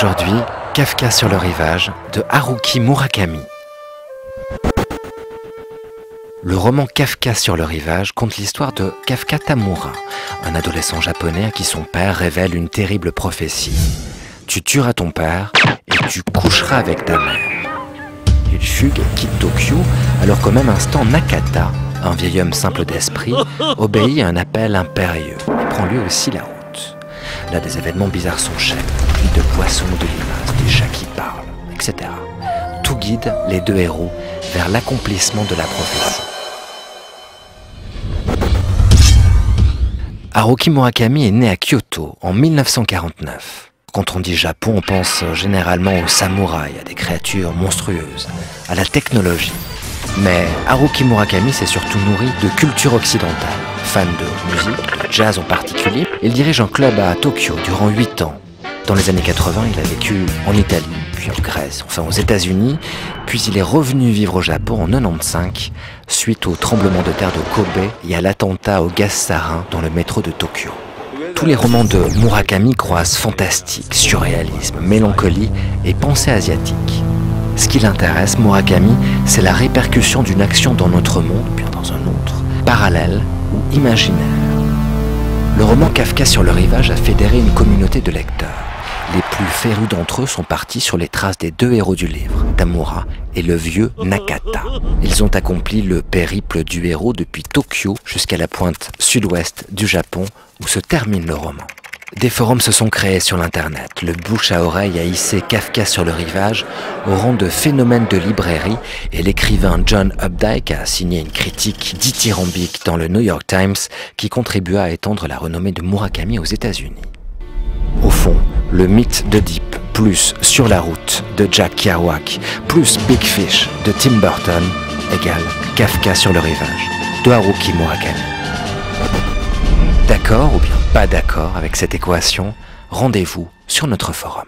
Aujourd'hui, Kafka sur le rivage de Haruki Murakami. Le roman Kafka sur le rivage conte l'histoire de Kafka Tamura, un adolescent japonais à qui son père révèle une terrible prophétie. Tu tueras ton père et tu coucheras avec ta mère. Il fugue et quitte Tokyo alors qu'au même instant Nakata, un vieil homme simple d'esprit, obéit à un appel impérieux et prend lui aussi la route. Là, des événements bizarres s'enchaînent, de poissons, de limaces, des chats qui parlent, etc. Tout guide les deux héros vers l'accomplissement de la prophétie. Haruki Murakami est né à Kyoto en 1949. Quand on dit Japon, on pense généralement aux samouraïs, à des créatures monstrueuses, à la technologie. Mais Haruki Murakami s'est surtout nourri de culture occidentale. Fan de musique, jazz en particulier, il dirige un club à Tokyo durant 8 ans. Dans les années 80, il a vécu en Italie, puis en Grèce, enfin aux États-Unis, puis il est revenu vivre au Japon en 95, suite au tremblement de terre de Kobe et à l'attentat au gaz sarin dans le métro de Tokyo. Tous les romans de Murakami croisent fantastique, surréalisme, mélancolie et pensée asiatique. Ce qui l'intéresse, Murakami, c'est la répercussion d'une action dans notre monde, bien dans un autre, parallèle ou imaginaire. Le roman Kafka sur le rivage a fédéré une communauté de lecteurs. Les plus férus d'entre eux sont partis sur les traces des deux héros du livre, Tamura et le vieux Nakata. Ils ont accompli le périple du héros depuis Tokyo jusqu'à la pointe sud-ouest du Japon où se termine le roman. Des forums se sont créés sur l'internet. Le bouche à oreille a hissé Kafka sur le rivage au rang de phénomène de librairie et l'écrivain John Updike a signé une critique dithyrambique dans le New York Times qui contribua à étendre la renommée de Murakami aux États-Unis. Au fond, le mythe d'Oedipe plus Sur la route de Jack Kerouac plus Big Fish de Tim Burton égale Kafka sur le rivage de Haruki Murakami. D'accord ou bien pas d'accord avec cette équation? Rendez-vous sur notre forum.